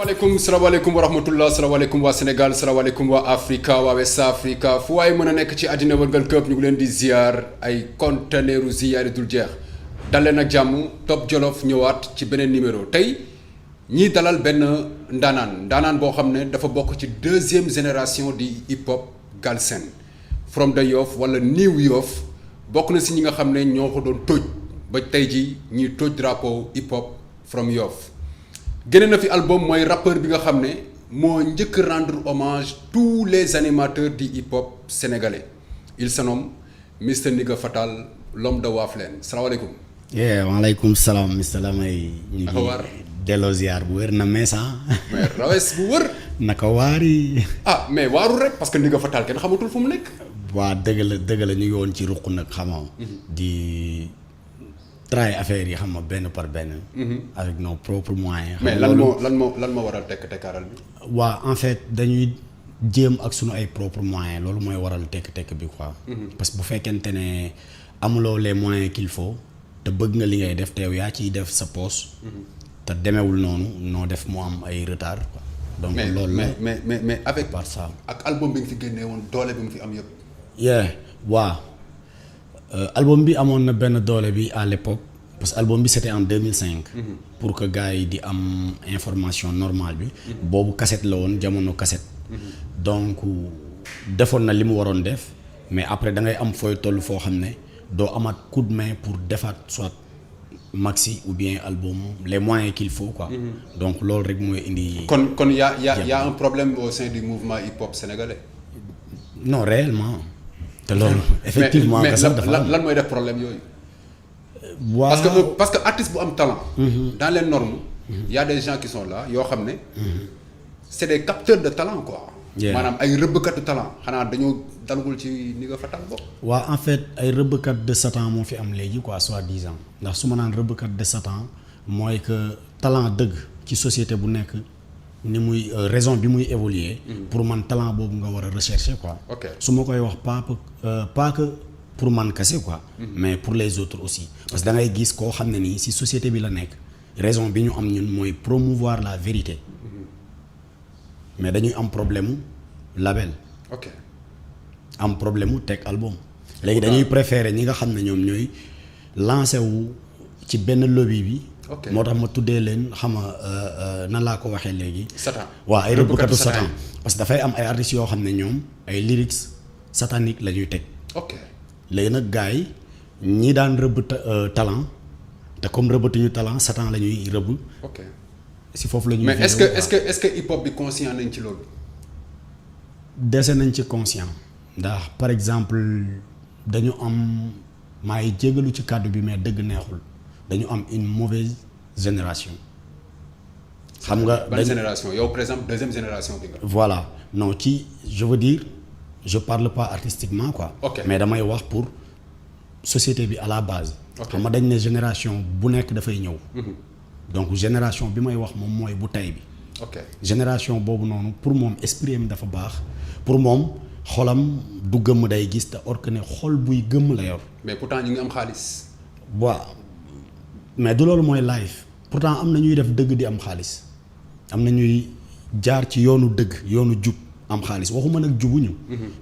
salaamaaleykum wa rahmatullah salaamaaleykum waa Sénégal salaamaaleykum waa Africa waa West Africa fu waaye mën a nekk ci àddina wërngal këpp ñu ngi leen di ziar ay conteneeru ziar yi dul jeex dal leen ak jàmm Top Jolof ñëwaat ci beneen numéro tey ñii dalal benn ndaanaan boo xam ne dafa bokk ci deuxième génération di hip hop Galsen from the Yoff wala New Yoff bokk na si ñi nga xam ne ñoo ko doon tóoj ba tey ji ñuy tóoj drapeau hip hop from Yoff génne na fi album mooy rappeur bi nga xam ne moo njëkk rendre hommage tous les animateurs du hip hop sénégalais il se nomme Mr Ndiga Fatal l'homme de Waflen salaamaaleykum. waaleykum salaam Mr Lamay. ñu ngi delloo ziar bu wér na meesa. mais rawes bu wër. naka waari. ah mais waaru rek parce que Ndiga Fatal kenn xamatul fu mu nekk. waa dëgg la ñu ngi woon ci ruq nag xamoo di. try affaire yi xam nga benn par benn. avec nos propres moyens. mais lan moo waral tekkaaral bi. waa en fait dañuy jéem ak sunu ay propres moyens loolu mooy waral tekk bi quoi. parce que bu fekkente ne amuloo les moyens qu'il faut te bëgg nga li ngay def teew yaa ciy def sa poche. te demewul noonu noo def mu am ay retard quoi. donc loolu la mais avec. par ça ak album bi nga fi génnee woon doole bi nga fi am yëpp. waaw. album bi amoon na benn doole bi à l'époque parce que album bi c'était en 2005. pour que gars yi di am information normale bi. boobu cassette la woon jamono cassette. donc defoon na li mu waroon def mais après da ngay am fooy toll foo xam ne doo amaat coup de main pour defaat soit maxi ou bien album les moyens qu'il faut quoi. donc loolu rek mooy indi. kon y a un problème au sein du mouvement hip hop sénégalais. non réellement. te loolu effectivement mais lan mooy def problème yooyu. waaw parce que artiste bu am talent. dans les normes. y a des gens qui sont là yoo xam ne. c'est des capteurs de talent quoi. maanaam ay rëbbkatu talent xanaa dañoo dalagul ci Ndiga Fatal bokk. waaw en fait ay rëbbkat de Satan moo fi am léegi quoi soi-disant ndax su ma naan rëbbkat de Satan mooy que talent dëgg ci société bu nekk. ni muy raison bi muy évoluer pour man talent boobu nga war a rechercher quoi. su ma koy wax pas que pour man kese quoi. mais pour les autres aussi. parce que da ngay gis koo xam ne nii si société bi la nekk raison bi ñu am ñun mooy promouvoir la vérité. mais dañuy am problème mu label. am problème mu teg album. léegi dañuy préférer ñi nga xam ne ñoom ñooy lancé wu ci benn lobby bi. moo tax ma tuddee leen xam nga nan laa ko waxee léegi. Satan waaw ay rëbbkatu Satan parce que dafay am ay artistes yoo xam ne ñoom ay lyrics satanique la ñuy teg. léegi nag gars yi ñi daan rëbb talent te comme rëbbatuñu talent Satan la ñuy rëbb. si foofu la ñuy. mais est-ce que hip hop bi conscient nañ ci loolu. dese nañ ci conscient. ndax par exemple dañu am maa ngi jégalu ci kàddu bi mais dëgg neexul. dañu am une mauvaise génération. xam nga ban génération yow par exemple deuxième génération bi nga. voilà non ci je veux dire je parle pas artistiquement quoi. mais damay wax pour société bi à la base. xam nga dañ ne génération bu nekk dafay ñëw. donc génération bi may wax moom mooy bu tey bi. génération boobu noonu pour moom esprit am dafa baax pour moom xolam du gëmm day gis te or que ne xol buy gëmm la yor. mais pourtant ñu ngi am xaalis. waaw. mais du loolu mooy live pourtant am na ñuy def dëgg di am xaalis am na ñuy jaar ci yoonu dëgg yoonu jub am xaalis waxuma nag jubuñu.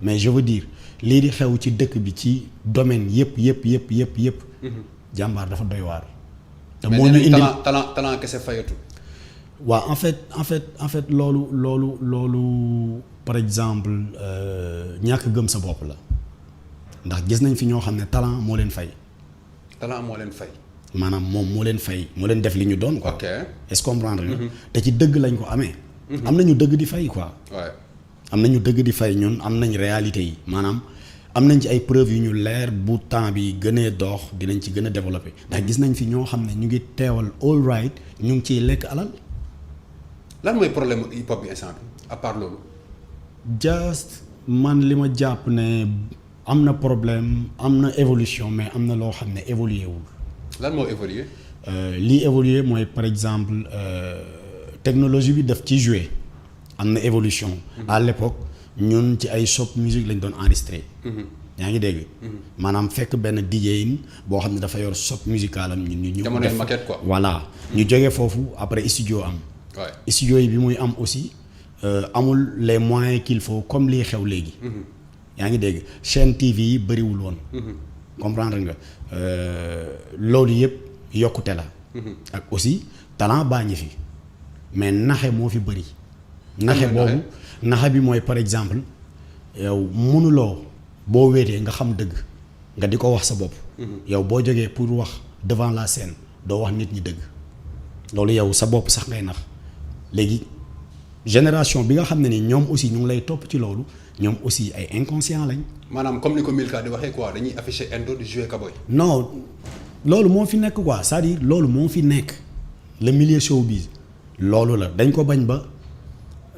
mais je veux dire lii di xew ci dëkk bi ci domaine yëpp. jàmbaar dafa doy waar. te moo ñu indi talent kese fayatul. waaw en fait loolu par exemple ñàkk gëm sa bopp la ndax gis nañ fi ñoo xam ne talent moo leen fay. maanaam moom moo leen fay moo leen def li ñu doon quoi. est-ce que comprendre nga. te ci dëgg lañ ko amee. am nañu dëgg di fay quoi. am nañu dëgg di fay ñun am nañ réalité yi maanaam am nañ ci ay preuves yu ñu leer bu temps bi gënee dox dinañ ci gën a développer ndax gis nañ fi ñoo xam ne ñu ngi teewal all right ñu ngi ciy lekk alal. lan mooy problème hip hop bi instant bi à part loolu. just man li ma jàpp ne am na problème am na évolution mais am na loo xam ne évolué wul. lan moo évolué. lii évolué mooy par exemple technologie bi daf ci jouer am na évolution. à l'époque ñun ci ay shop musique lañ doon enregistré. yaa ngi dégg. maanaam fekk benn DJ boo xam ne dafa yor shop musical am ñu. jamonoy maquette quoi. voilà ñu jógee foofu après studio am. studio yi bi muy am aussi amul les moyens qu'il faut comme lii xew léegi. yaa ngi dégg chaîne TV yi bëriwul woon. comprendre nga loolu yëpp yokkute la. ak aussi talent baa ngi fi mais naxe moo fi bëri. naxe bi mooy par exemple yow mënuloo boo wéetee nga xam dëgg nga di ko wax sa bopp. yow boo jógee pour wax devant la scène doo wax nit ñi dëgg loolu yow sa bopp sax ngay nax léegi génération bi nga xam ne ni ñoom aussi ñu ngi lay topp ci loolu ñoom aussi ay inconscient lañ. maanaam comme ni ko Milka di waxee quoi dañuy afficher indo di jouer cowboy. non loolu moo fi nekk quoi c'est-à-dire loolu moo fi nekk le milieu showbiz loolu la dañ ko bañ ba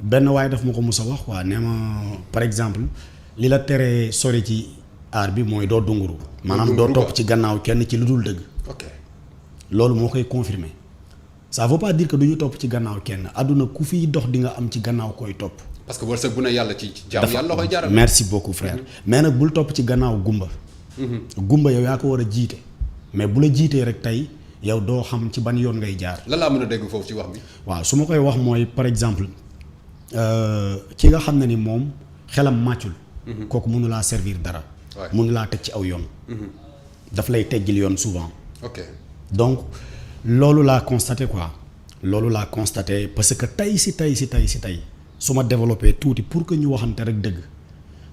benn waaye daf ma ko mus a wax quoi nee ma par exemple li la teree sori ci aar bi mooy doo dunguru. maanaam doo topp ci gannaaw kenn ci lu dul dëgg. ok loolu moo koy confirmer ça veut pas dire que du ñu topp ci gannaaw kenn àdduna ku fiy dox di nga am ci gannaaw koy topp. parce que wërsëg bu ne yàlla ci jàmm yàlla koy jaarale. merci beaucoup frère. mais nag bul topp ci gannaaw gumba. gumba yow yaa ko war a jiite. mais bu la jiitee rek tey yow doo xam ci ban yoon ngay jaar. lan laa mën a dégg foofu ci wax bi. waaw su ma koy wax mooy par exemple ki nga xam ne ni moom xelam màccul. kooku mënu laa servir dara. mënu laa teg ci aw yoon. daf lay teggil yoon souvent. ok donc loolu laa constaté quoi loolu laa constaté parce que tey su ma développé tuuti pour que ñu waxante rek dëgg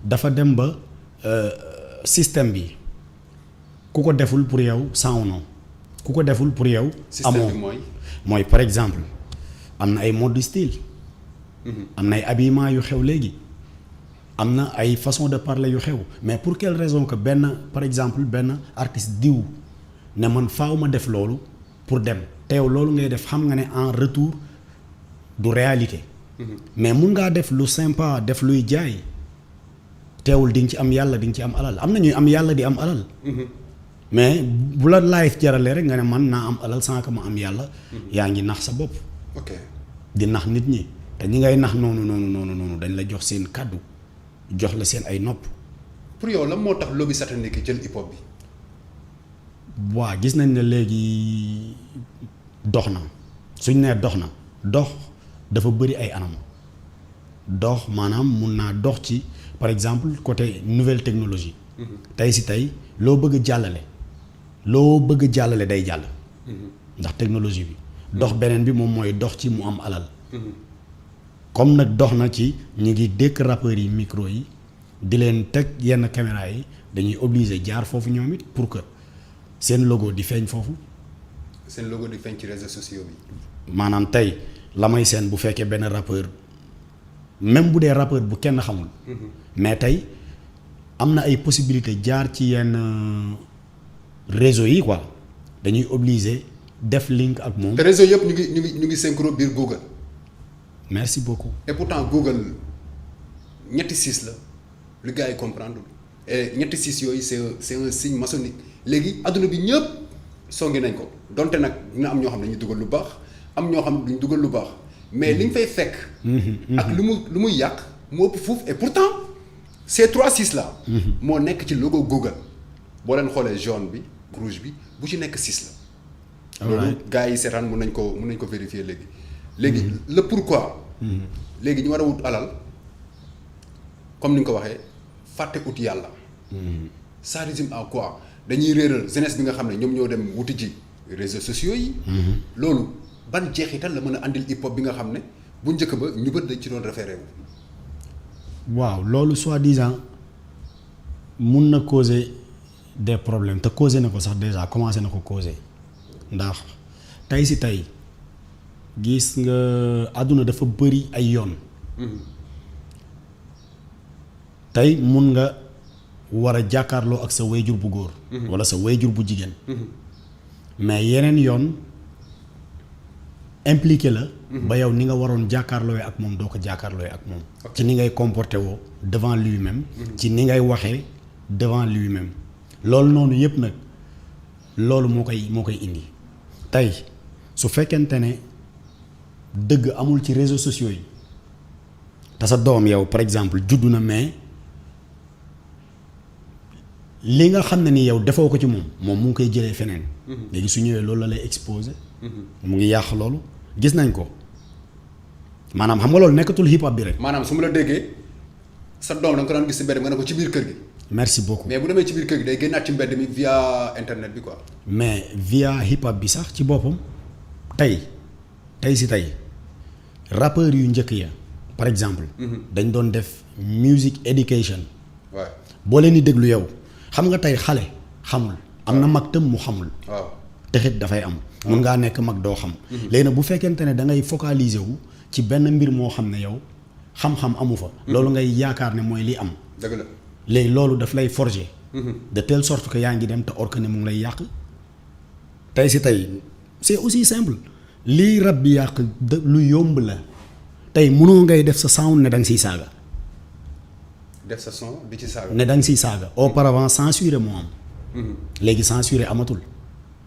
dafa dem ba système bi ku ko deful pour yow sans nom ku ko deful pour yow. amoo mooy par exemple am na ay mode style. am na ay habillement yu xew léegi. am na ay façon de parler yu xew mais pour quelle raison que benn par exemple benn artiste diw ne man faaw ma def loolu pour dem teew loolu ngay def xam nga ne en retour du réalité. mais mun ngaa def lu sympa def luy jaay teewul di nga ci am yàlla di nga ci am alal am na ñuy am yàlla di am alal. mais bu la life jaralee rek nga ne man naa am alal sans que ma am yàlla. yaa ngi nax sa bopp. ok di nax nit ñi te ñi ngay nax noonu dañ la jox seen kàddu jox la seen ay nopp. pour yow lan moo tax lobby satanique jël hip hop bi. waa gis nañ ne léegi dox na suñ nee dox dafa bëri ay anam dox maanaam mun naa dox ci par exemple côté nouvelle technologie. tey loo bëgg a jàllale day jàll. ndax technologie bi. dox beneen bi moom mooy dox ci mu am alal. comme nag dox na ci ñu ngi dékk rappeurs yi micro yi di leen teg yenn caméra yi dañuy obligé jaar foofu ñoom it pour que seen logo di feeñ foofu. seen logo di feeñ ci réseaux sociaux bi. maanaam tey la may seen bu fekkee benn rappeur même bu dee rappeur bu kenn xamul. mais tey am na ay possibilité jaar ci yenn réseau yi quoi dañuy obligé def link ak moom. te réseau yëpp ñu ngi synchro biir Google. merci beaucoup. et pourtant Google ñetti siis la lu gars yi comprendre et ñetti siis yooyu c'est un signe maçonnique léegi adduna bi ñëpp songi nañ ko donte nag dina am ñoo xam ne dañuy dugal lu baax am ñoo xam ne duñ dugal lu baax mais li ñu fay fekk. ak lu muy yàq moo ëpp fuuf et pourtant ces 3 6 là. moo nekk ci logo Google boo leen xoolee jaune bi rouge bi bu ci nekk 6 la. loolu gars yi seetaan mun nañ ko vérifier léegi le pourquoi. léegi ñu war a wut alal comme ni nga ko waxee fàtte ut yàlla. ça résume à quoi dañuy réeral jeunesse bi nga xam ne ñoom ñoo dem wuti ji réseaux sociaux yi. loolu ban jeexital la mën a andil hip hop bi nga xam ne bu njëkk ba ñu bët dañ ci doon référé wu. waaw loolu soi-disant mun na causer des problèmes te causer na ko sax déjà commencé na ko causer ndax tey gis nga àdduna dafa bëri ay yoon. tey mun nga war a jàkkaarloo ak sa wayjur bu góor. walla sa wayjur bu jigéen. mais yeneen yoon impliqué la. ba yow ni nga waroon jàkkaarloo ak moom doo ko jàkkaarloo ak moom. ci ni ngay comporté woo devant lui-même. ci ni ngay waxee devant lui-même. loolu noonu yëpp nag loolu moo koy indi tey su fekkente ne. dëgg amul ci réseaux sociaux yi te sa doom yow par exemple juddu na mais li nga xam ne ni yow defoo ko ci moom mu ngi koy jëlee feneen. léegi su ñëwee loolu la lay exposé. mu ngi yàq loolu gis nañ ko maanaam xam nga loolu nekkatul hip hop bi rek. maanaam su ma la déggee sa doom da nga ko daan gis si mbedd nga ne ko ci biir kër gi. merci beaucoup mais bu demee ci biir kër gi day génnaat ci mbedd mi via internet bi quoi. mais via hip hop bi sax ci boppam tey si tey rappeurs yu njëkk ya par exemple. dañ doon def music education. waaw boo leen di déglu yow xam nga tey xale xamul. am na mag tëm mu xamul. waaw texit dafay am. mun ngaa nekk mag doo xam. léegi nag bu fekkente ne da ngay focaliser wu ci benn mbir moo xam ne yow xam-xam amu fa. loolu ngay yaakaar ne mooy li am. dëgg la léegi loolu daf lay forger. de telle sorte que yaa ngi dem te or que ne mu ngi lay yàq. tey si tey c'est aussi simple lii rab bi yàq lu yomb la tey munoo ngay def sa sound ne da nga siy saaga. def sa son di ci saaga. ne da nga siy saaga auparavant censuré moo am. léegi censuré amatul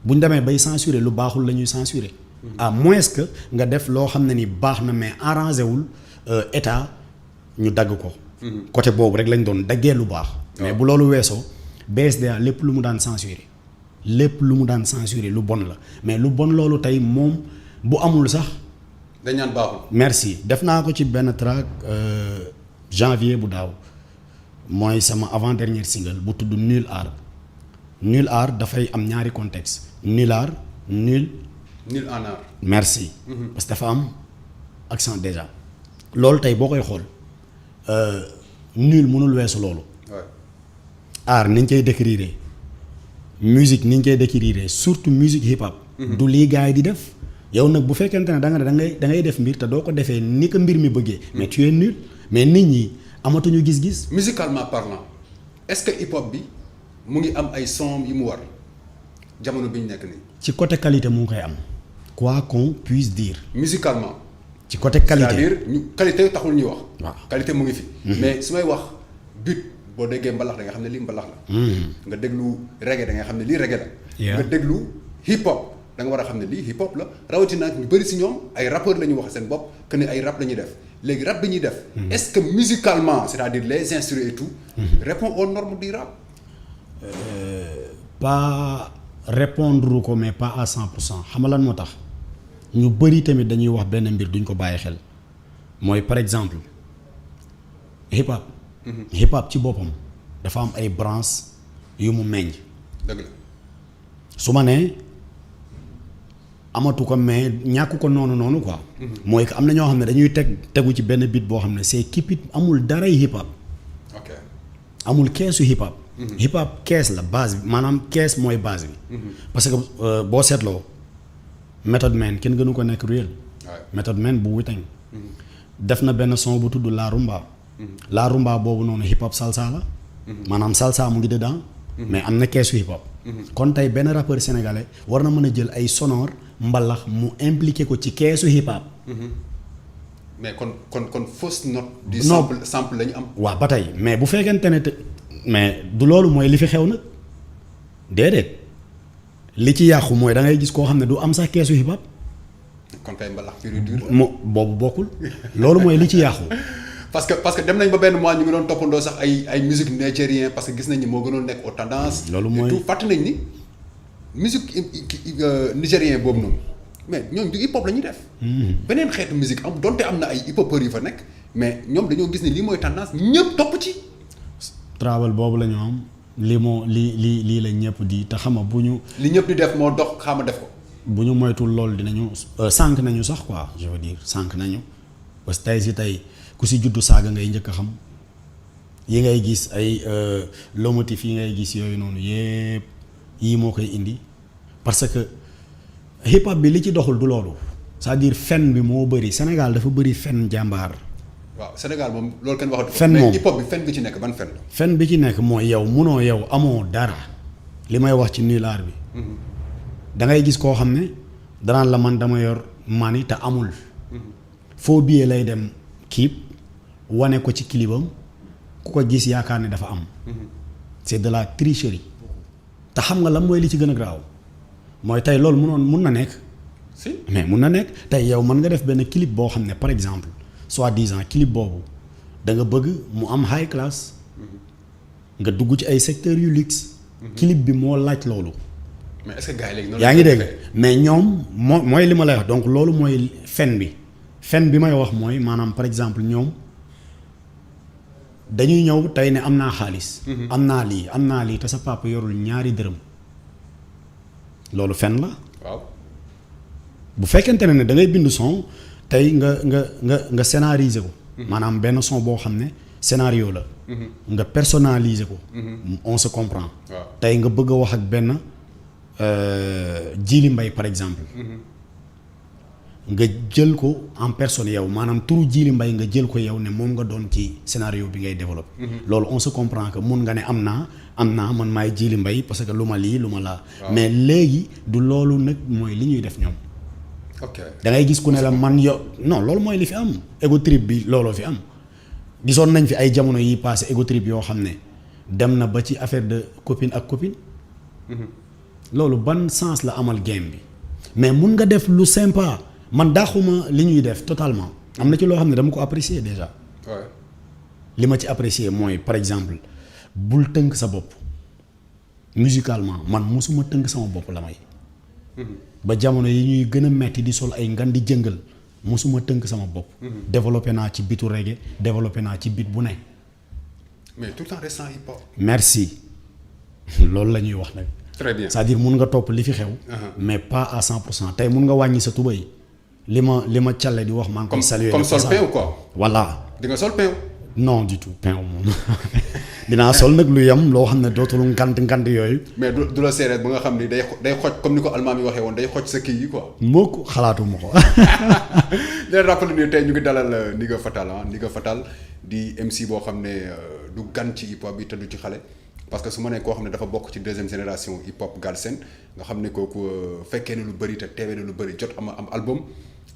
bu ñu demee bay censuré lu baaxul la ñuy censuré. à moins que nga def loo xam ne ni baax na mais arrangé wul état ñu dagg ko. côté boobu rek lañ doon daggee lu baax. mais bu loolu weesoo BSDA lépp lu mu daan censuré lu bon la mais lu bon loolu tey moom bu amul sax. dañ naan baaxul. merci def naa ko ci benn track janvier bu daaw mooy sama avant dernier single bu tudd Nul Art. Nul Art dafay am ñaari contexte Nul Art nul en art. merci. parce que dafa am accent déjà. loolu tey boo koy xool nul mënul weesu loolu. art ni ñu koy décrire musique ni ñu koy décrire surtout musique hip hop. du lii gars yi di def. yow nag bu fekkente ne da ngay def mbir te doo ko defee ni ko mbir mi bëggee. mais tu es nul mais nit ñi amatuñu gis-gis. musicalement parlant est-ce que hip hop bi mu ngi am ay son yu mu war jamono bi ñu nekk nii. ci côté qualité mu ngi koy am. quoi qu'on puisse dire. musicalement. ci côté qualité c'est-à-dire ñu qualité taxul ñuy wax. waaw qualité mu ngi fi. mais su may wax but boo déggee mbalax da nga xam ne lii mbalax la. nga déglu reggae da nga xam ne lii reggae la. nga déglu hip hop da nga war a xam ne lii hip hop la rawatina ñu bëri si ñoom ay rappeurs la ñu wax seen bopp que ne ay rap la ñuy def léegi rap bi ñuy def. est-ce que musicalement c'est-à-dire les instruments et tout. répond aux normes du rap. pas répondre ko mais pas à 100% xam nga lan moo tax ñu bëri tamit dañuy wax benn mbir duñ ko bàyyi xel mooy par exemple hip hop. hip hop ci boppam dafa am ay branches yu mu meññ. dëgg la su ma nee amatu ko mais ñàkk ko noonu quoi. mooy que am na ñoo xam ne dañuy tegu ci benn beat boo xam ne c'est kipit amul daray hip hop. ok amul keesu hip hop. hip hop kees la base bi maanaam kees mooy base bi. parce que boo seetloo Method Man kenn gënu ko nekk réel. Method Man bu Wu-Tang def na benn son bu tudd La Rumba. La Rumba boobu noonu hip hop salsa la. maanaam salsa mu ngi dedans. mais am na keesu hip hop. kon tey benn rappeur sénégalais war na mën a jël ay sonore mbalax mu impliqué ko ci keesu hip hop. mais kon fausse note. du non sample la ñu am. waaw ba tey mais bu fekkente ne mais du loolu mooy li fi xew nag déedéet li ci yàqu mooy da ngay gis koo xam ne du am sax keesu hip hop. kon kay mbalax pur et dur. boobu bokkul loolu mooy li ci yàqu. parce que dem nañ ba benn mois ñu ngi doon toppandoo sax ay musique nigérien parce que gis nañ ni moo gënoon nekk aux tendances. loolu mooy tout fàtte nañ ni musique nigérien boobu noonu mais ñoom du hip hop la ñuy def. beneen xeetu musique am donte am na ay hip hopeurs yu fa nekk mais ñoom dañoo gis ni lii mooy tendance ñëpp topp ci. travel boobu la ñu am lii la ñëpp di te xam nga bu ñu. li ñëpp di def moo dox xaama def ko. bu ñu moytul loolu dinañu sànq nañu sax quoi je veux dire sànq nañu parce que tey si tey ku si juddu saaga ngay njëkk a xam yi ngay gis ay lomotif yi ngay gis yooyu noonu yépp yii moo koy indi parce que hip hop bi li ci doxul du loolu c'est-à-dire fen bi moo bëri Sénégal dafa bëri fen jàmbaar. waaw Sénégal moom loolu kenn waxatu. fen moom mais hip hop bi fen bi ci nekk ban fen la. fen bi ci nekk mooy yow munoo yow amoo dara li may wax ci Nul Art bi. da ngay gis koo xam ne danaan la man dama yor mani te amul. faux billet lay dem kiib wane ko ci kilibam ku ko gis yaakaar ne dafa am. c'est de la tricherie. te xam nga lan mooy li ci gën a graaw mooy tey loolu mun na nekk. si mais mun na nekk tey yow mën nga def benn clip boo xam ne par exemple soi-disant clip boobu da nga bëgg mu am high class. nga dugg ci ay secteurs yu luxe. clip bi moo laaj loolu. mais est-ce que gars yi léegi noonu yaa ngi dégg mais ñoom mooy li ma lay wax donc loolu mooy fen bi fen bi may wax mooy maanaam par exemple ñoom dañuy ñëw tey ne am naa xaalis. am naa lii te sa papa yorul ñaari dërëm loolu fen la. waaw bu fekkente ne da ngay bind son tey nga scénariser ko. maanaam benn son boo xam ne scénario la. nga personnaliser ko. on se comprend. tey nga bëgg a wax ak benn Djily Mbaye par exemple. nga jël ko en personne yow maanaam turu Djily Mbaye nga jël ko yow ne moom nga doon ci scénario bi ngay développé. loolu on se comprend que mun nga ne am naa man maay Djily Mbaye parce que lu ma laa. mais léegi du loolu nag mooy li ñuy def ñoom. ok da ngay gis ku ne la man non loolu mooy li fi am ego trip bi looloo fi am gisoon nañ fi ay jamono yi passé ego trip yoo xam ne dem na ba ci affaire de copine ak copine. loolu ban sens la amal game bi mais mun nga def lu sympa man daaxuma li ñuy def totalement am na ci loo xam ne dama ko apprécier déjà. li ma ci apprécier mooy par exemple bul tënk sa bopp musicalement man musuma tënk sama bopp la may. ba jamono yi ñuy gën a metti di sol ay ngan di jëngal musuma tënk sama bopp. développé naa ci bitu reggae développé naa ci bit bu ne. mais tout le temps restant hip hop. merci loolu la ñuy wax nag. très bien c'est-à-dire mun nga topp li fi xew. mais pas à 100% tey mun nga wàññi sa tubay li ma calle di wax maa ngi koy saluer comme sol pain ou quoi. voilà. di nga sol pain. non du tout pain moom dinaa sol nag lu yem loo xam ne dootul ngant yooyu. mais du la séeréer ba nga xam ni day xoj comme ni ko almaam yi waxee woon day xoj sa kii yi quoi. moo ko xalaatuma ko. leen rappelé ni tey ñu ngi dalal Ndiga Fatal Ndiga Fatal di MC boo xam ne du gan ci hip hop bi te du ci xale. parce que su ma nee koo xam ne dafa bokk ci deuxième génération hip hop Galsen nga xam ne kooku fekkee ne lu bëri te teewee ne lu bëri jot am album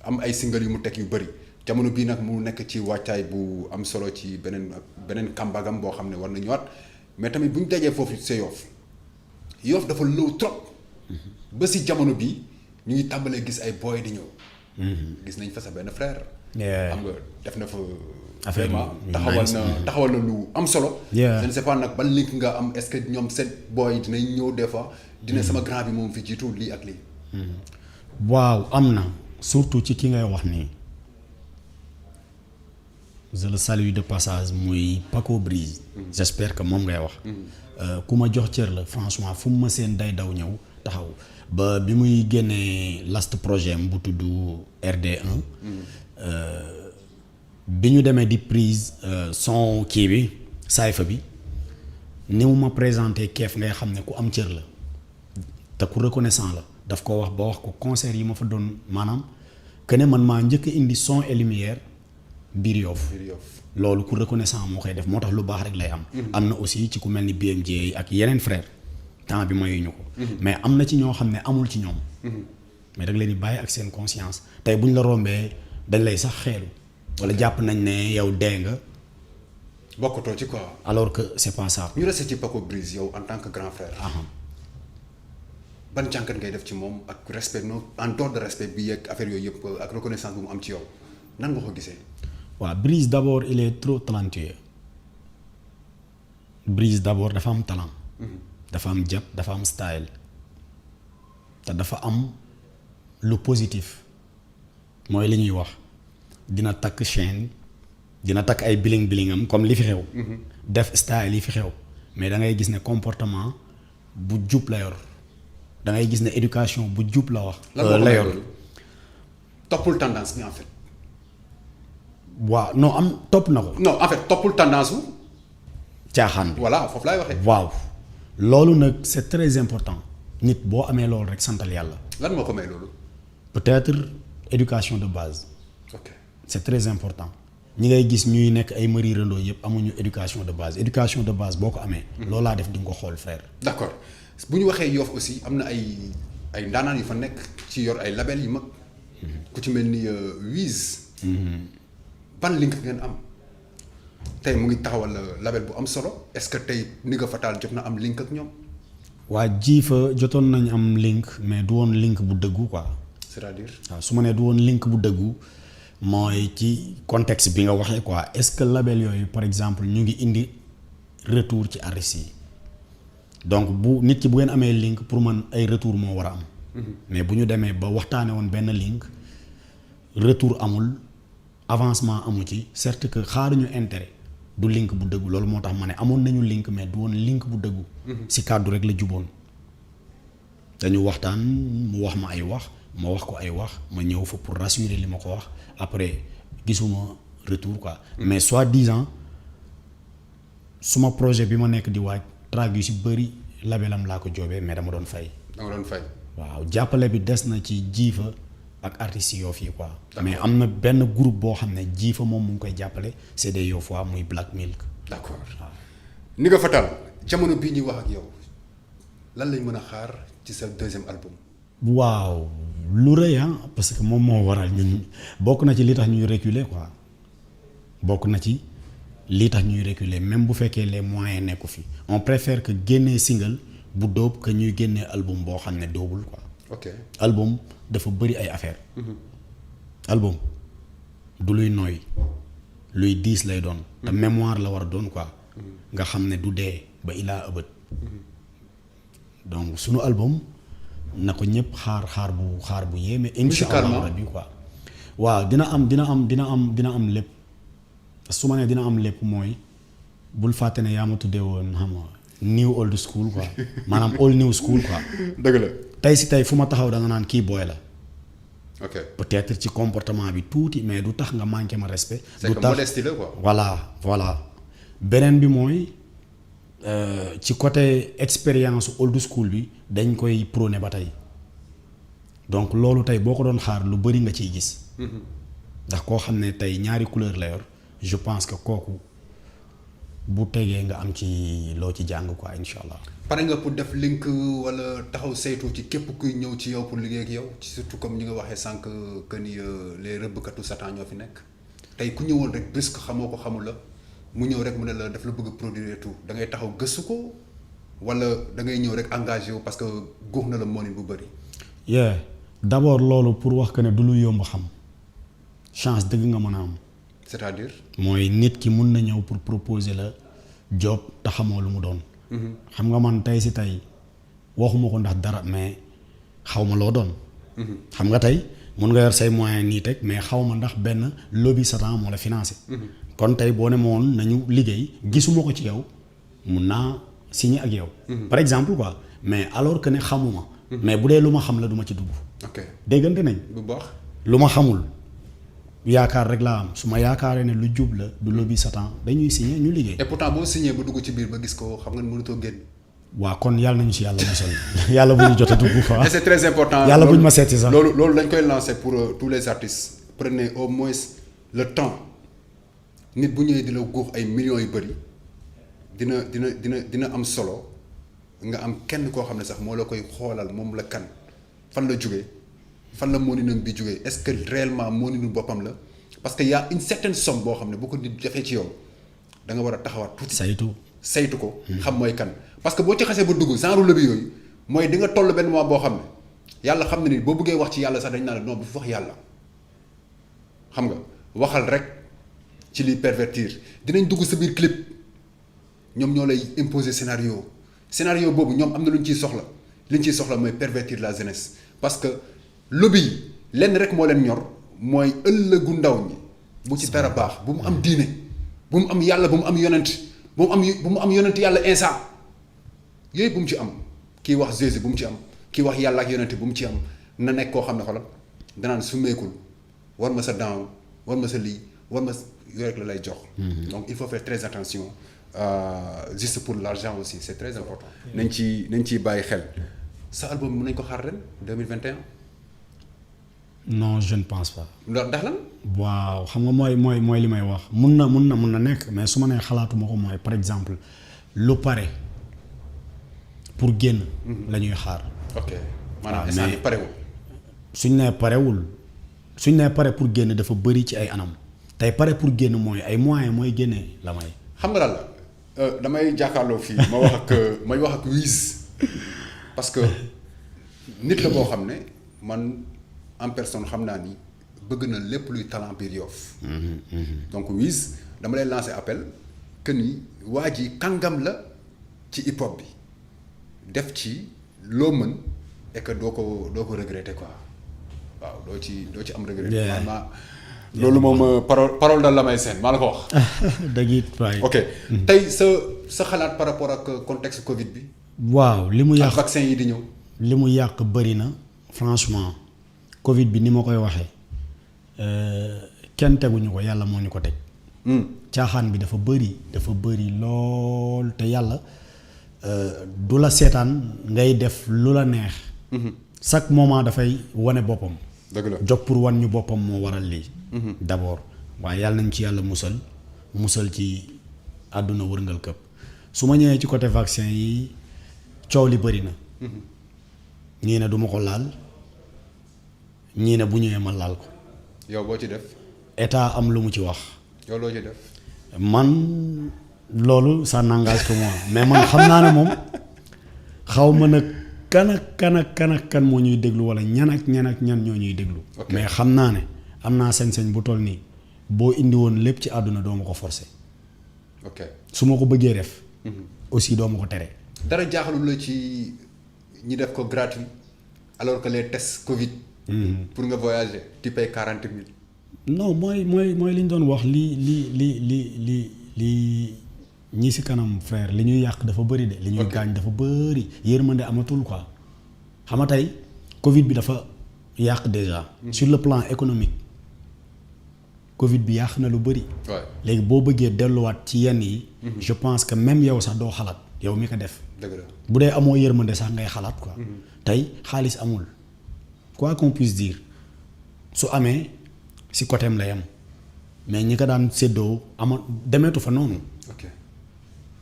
am ay single yu mu teg yu bëri jamono bii nag mu nekk ci wàccaay bu am solo ci beneen kambagam boo xam ne war na ñëwaat mais tamit bu ñu dajee foofu see Yoff dafa lëw trop ba si jamono bii ñu ngi tàmbalee gis ay boy di ñëw. gis nañ fa sa benn frère. xam nga def na fa. vraiment taxawal na lu am solo. je ne sais pas nag ban link nga am est-ce que ñoom seen boy dinañ ñëw des fois dina sama grand bi moom fi jiitu lii ak lii. waaw am na surtout ci ki ngay wax nii je le salue de passage muy Paco Brise. j'espère que moom ngay wax. ku ma jox cër la franchement fu mu ma seen day daw ñëw taxaw ba bi muy génnee last projet am bu tudd RD1. bi ñu demee di prise son kii bi sayfa bi ni mu ma présenté keef ngay xam ne ku am cër la te ku reconnaissant la daf ko wax ba wax ko concert yi ma fa doon maanaam que ne man maa njëkk indi son et lumière biir Yoff loolu ku reconnaissant moo koy def moo tax lu baax rek lay am. am na aussi ci ku mel ni BMJ ak yeneen frère temps bi mayuñu ko. mais am na ci ñoo xam ne amul ci ñoom. mais da nga leen di bàyyi ak seen conscience tey buñ la rombee dañ lay sax xeelu. wala jàpp nañ ne yow dee nga. bokkutoo ci quoi. alors que c'est pas ça. ñu resté ci Paco Brise yow en tant que grand frère. ban jàngat ngay def ci moom ak respect non en dehors de respect bi yeeg affaire yooyu yëpp ak reconnaissance bu mu am ci yow nan nga ko gisee. waaw Brise d'abord il est trop talentueux Brise d'abord dafa am talent. dafa am jàpp dafa am style. te dafa am lu positif mooy li ñuy wax. dina takk chaîne dina takk ay bilingam comme li fi xew. def style yi fi xew mais da ngay gis ne comportement bu jub la yor da ngay gis ne éducation bu jub la wax. la yor toppul tendance bi en fait. waaw non am topp na ko. non en fait toppul tendance wu. caaxaan bi voilà foofu laay waxee. waaw loolu nag c'est très important nit boo amee loolu rek santal yàlla. lan moo ko may loolu. peut-être éducation de base. ok. c'est très important ñi ngay gis ñuy nekk ay mëri rëndoo yëpp amuñu éducation de base boo ko amee. loolaa def di nga ko xool frère. d'accord bu ñu waxee Yoff aussi am na ay ndaanaan yu fa nekk ci yor ay label yu mag. ku ci mel ni Wiz. ban link ngeen am tey mu ngi taxawal label bu am solo est-ce que tey Ndiga Fatal jot na am link ak ñoom. waa jiifa jotoon nañ am link mais du woon link bu dëggu quoi. c'est-à-dire. waaw su ma nee du woon link bu dëggu. mooy ci contexte bi nga waxee quoi est-ce que label yooyu par exemple ñu ngi indi retour ci artistes yi donc bu nit ki bu ngeen amee link pour man ay retour moo war a am. mais bu ñu demee ba waxtaanee woon benn link retour amul avancement amu ci certes que xaaruñu intérêt du link bu dëggu loolu moo tax ma ne amoon nañu link mais du woon link bu dëggu. si kàddu rek la juboon. dañu waxtaan mu wax ma ay wax ma wax ko ay wax ma ñëw fa pour rassurer li ma ko wax après gisuma retour quoi. mais soi-disant suma projet bi ma nekk di waaj track yu si bëri labelam laa ko joobee mais dama doon fay. waaw jàppale bi des na ci jiifa ak artistes yoo fii quoi. mais am na benn groupe boo xam ne jiifa moom mu ngi koy jàppale c'est des yoo fois muy Black Milk. d'accord waaw. ni nga Fatal jamono bii ñuy wax ak yow lan lañ mën a xaar ci sa deuxième album. waaw lu rëy parce que moom moo waral ñun bokk na ci li tax ñuy reculer quoi bokk na ci li tax ñuy reculer même bu fekkee les moyens nekku fi on préfère que génnee single bu dóob que ñuy génnee album boo xam ne dóobul quoi. ok album dafa bëri ay affaire album du luy nooy luy diis lay doon. te mémoire la war a doon quoi. nga xam ne du dee ba ilaa ëbët. donc sunu album na ko ñëpp xaar bu yéeme. incha allah rabbi quoi. waaw dina am lépp su ma nee dina am lépp mooy bul fàtte ne yaa ma tuddee woon xam nga new old school quoi maanaam old new school quoi. dëgg la tey si tey fu ma taxaw da nga naan kii booy la. ok peut-être ci comportement bi tuuti mais du tax nga manqué ma respect. c'est du que tax modestie la quoi. voilà beneen bi mooy ci côté expérience old school bi dañ koy prôné ba tey donc loolu tey boo ko doon xaar lu bari nga ciy gis. ndax koo xam ne tey ñaari couleur la yor je pense que kooku bu tegee nga am ci loo ci jàng quoi incha allah. pare nga pour def link wala taxaw saytu ci képp kuy ñëw ci yow pour liggéey ak yow surtout comme ñi nga waxee sànq que ni les rëbbkatu satan ñoo fi nekk tey ku ñëwoon rek brusque xamoo ko xamul la mu ñëw rek mu ne la daf la bëgg produire et tout da ngay taxaw gëstu ko wala da ngay ñëw rek engagé wu parce que góox na la moonin bu bëri. yeah d'abord loolu pour wax que ne du lu yomb xam chance dëgg nga mën a am. c'est-à-dire. mooy nit ki mun na ñëw pour proposer la job te xamoo lu mu doon. xam nga man tey si tey waxuma ko ndax dara mais xaw ma loo doon. xam nga tey mun nga yor say moyens nii teg mais xaw ma ndax benn lobby satan moo la financé. kon tey boo ne ma woon nañu liggéey gisuma ko ci yow mun naa signer ak yow. par exemple quoi mais alors que ne xamuma. mais bu dee lu ma xam la du ma ci dugg. ok déggante nañ. bu baax lu ma xamul yaakaar rek laa am su ma yaakaaree ne lu jub la du lobby satan dañuy signer ñu liggéey. et pourtant boo signé ba dugg ci biir ba gis ko xam nga mënutoo génn. waaw kon yàlla nañu si yàlla musal yàlla bu ñu jot a dugg quoi. et c'est très important. yàlla bu ñu ma seeti sax loolu dañ koy lancer pour tous les artistes. prenez au moins le temps nit bu ñëwee di la góox ay millions yu bëri dina am solo nga am kenn koo xam ne sax moo la koy xoolal moom la kan fan la jógee fan la mooninam bi jógee est-ce que réellement mooninu boppam la parce que y a une certaine somme boo xam ne bu ko nit defee ci yow da nga war a taxawaat tuuti. saytu ko. xam mooy kan parce que boo ci xasee ba dugg genre lobby yooyu mooy di nga toll benn moment boo xam ne yàlla xam ne ni boo bëggee wax ci yàlla sax dañ naan non bu fi wax yàlla xam nga waxal rek ci liy pervertir dinañ dugg sa biir clip ñoom ñoo lay imposer scénario boobu ñoom am na lu ñu ciy soxla li ñu ciy soxla mooy pervertir la jeunesse parce que lobby yi lenn rek moo leen ñor mooy ëllëgu ndaw ñi bu ci dara baax bu mu am diine bu mu am yàlla bu mu am yonent bu mu am yonent yàlla Insa yooyu bu mu ci am kii wax Jésus bu mu ci am kii wax yàlla ak yonent bu mu ci am na nekk koo xam ne xoolal danaan su meekul war ma sa daaw war ma sa lii war ma yooyu rek la lay jox. donc il faut faire très attention juste pour l'argent aussi c'est très important. nañ ciy bàyyi xel sa album mën nañ ko xaar ren 2021. non je ne pense pas. ndax lan. waaw xam nga mooy li may wax mun na nekk mais su ma nee xalaatuma ko mooy par exemple lu pare pour génn. la ñuy xaar. ok maanaam instant bi parewul. suñ nee pare pour génn dafa bëri ci ay anam tey pare pour génn mooy ay moyens mooy génnee la may. xam nga daal la damay jàkkaarloo fii may wax ak Wiz parce que nit la boo xam ne man. en personne xam naa ni bëgg na lépp luy talent biir Yoff. donc Wiz dama lay lancer appel que ni waa ji kàngam la ci hip hop bi def ci loo mën et que doo ko regretter quoi waaw doo ci am regret. loolu moom parole de Lamine Sène maa la ko wax. dëgg it waay. ok tey sa xalaat par rapport ak contexte Covid bi. waaw li mu yàq ak vaccin yi di ñëw. li mu yàq bëri na franchement Covid bi ni ma koy waxee kenn teguñu ko yàlla moo ñu ko teg. caaxaan bi dafa bëri lool te yàlla du la seetaan ngay def lu la neex. chaque moment dafay wane boppam. dëgg la jóg pour wan ñu boppam moo waral lii. d'abord waaye yàlla nañ ci yàlla musal ci àdduna wërngal këpp su ma ñëwee ci côté vaccin yi coow li bëri na. ñii ne du ma ko laal ñii ne bu ñëwee ma laal ko. yow boo ci def. état am lu mu ci wax. yow loo ci def. man loolu ça n'engage que moi mais man xam naa ne moom xaw ma nag kan moo ñuy déglu wala ñan ñoo ñuy déglu. mais xam naa ne am naa sañ-sañ bu toll nii boo indi woon lépp ci àdduna doo ma ko forcer. ok su ma ko bëggee def. aussi doo ma ko tere. dara jaaxalul la ci ñi def ko gratuit alors que les tests Covid. pour nga voyager tu payes 40 000. non mooy li ñu doon wax li ñi si kanam frère li ñuy yàq dafa bëri de. li ñuy gaañ dafa bëri yërmande amatul quoi. xam nga tey Covid bi dafa yàq déjà. sur le plan économique Covid bi yàq na lu bëri. léegi boo bëggee delluwaat ci yenn yi. je pense que même yow sax doo xalaat yow mi ko def. dëgg la bu dee amoo yërmande sax ngay xalaat quoi. tey xaalis amul quoi qu'on puisse dire su amee. si côté am la yam mais ñi ko daan séddoo ama demeetu fa noonu. ok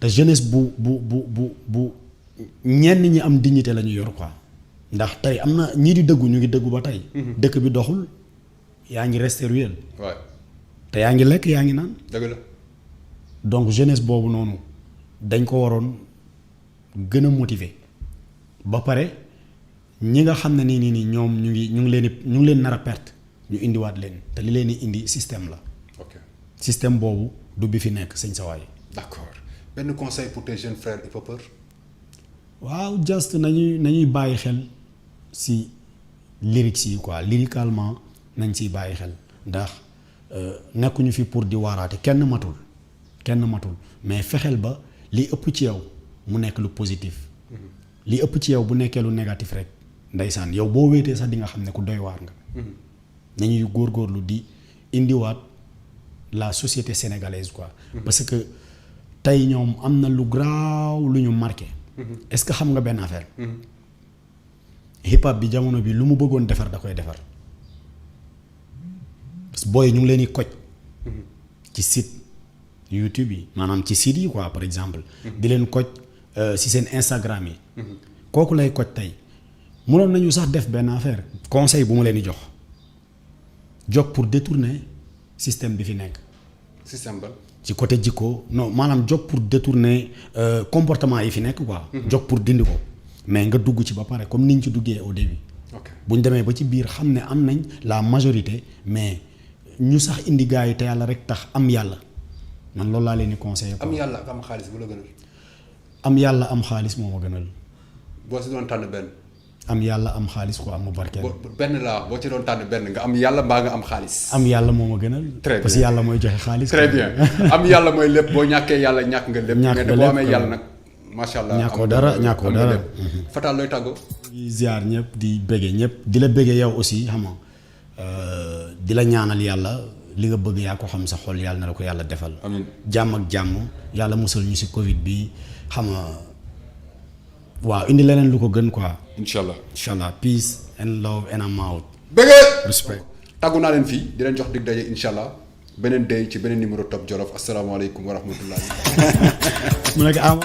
te jeunesse bu ñenn ñi am dignité la ñu yor quoi. ndax tey am na ñii di dëggu ñu ngi dëggu ba tey. dëkk bi doxul yaa ngi resté ruelle. waay te yaa ngi lekk yaa ngi naan. dëgg la donc jeunesse boobu noonu dañ ko waroon gën a motiver ba pare ñi nga xam ne nii ñoom ñu ngi leen nar a perte. ñu indiwaat leen te li leen di indi système la. ok système boobu du bi fi nekk sëñ sa waay. d'accord benn conseil pour tes jeunes frères hip-hopeurs. waaw just nañuy bàyyi xel si lyrics yi quoi lyricalement nañ siy bàyyi xel ndax nekkuñu fi pour di waaraate kenn matul mais fexeel ba li ëpp ci yow mu nekk lu positif. li ëpp ci yow bu nekkee lu négatif rek ndeysaan yow boo wéetee sax di nga xam ne ku doy waar nga. nañuy góorgóorlu di indiwaat la société sénégalaise quoi. parce que tey ñoom am na lu graaw lu ñu marqué. est-ce que xam nga benn affaire. hip hop bi jamono bi lu mu bëggoon defar da koy defar parce que booy ñu ngi leen di koj. ci site YouTube yi maanaam ci site yi quoi par exemple. di leen koj si seen Instagram yi. kooku lay koj tey mënoon nañu sax def benn affaire conseil bu mu leen di jox. jóg pour détourner système bi fi nekk. système ba. ci côté jikko non maanaam jóg pour détourner comportement yi fi nekk quoi. jóg pour dindi ko mais nga dugg ci ba pare comme ni ñu ci duggee au début. ok bu ñu demee ba ci biir xam ne am nañ la majorité mais ñu sax indi gars yi te yàlla rek tax am yàlla man loolu laa leen di conseiller. am yàlla ak am xaalis bu la gënal. am yàlla am xaalis moo ma gënal. boo si doon tànn benn. am yàlla am xaalis quoi mu barkeel. benn laa boo ci doon tànn benn nga am yàlla mbaa nga am xaalis. am yàlla moo ma gënal. très bien parce que yàlla mooy joxe xaalis. très bien am yàlla mooy lépp boo ñàkkee yàlla ñàkk nga lépp. ñàkk nga lépp boo amee yàlla nag macha allah. ñàkkoo dara. Fatal looy tàggoo. di ziar ñëpp di bëggee ñëpp di la bëggee yow aussi xam nga di la ñaanal yàlla li nga bëgg yaa ko xam sa xol yàlla na la ko yàlla defal. amiin jàmm ak jàmm yàlla musal ñu si Covid bi xam nga waaw indi leneen lu ko gën quoi. incha allah peace and love and I'm out. bëggee respect. tàggu naa leen fii di leen jox dig daje incha allah beneen day ci beneen numéro Top Jolof asalaamaaleykum wa rahmatullahi. mu nekk ama.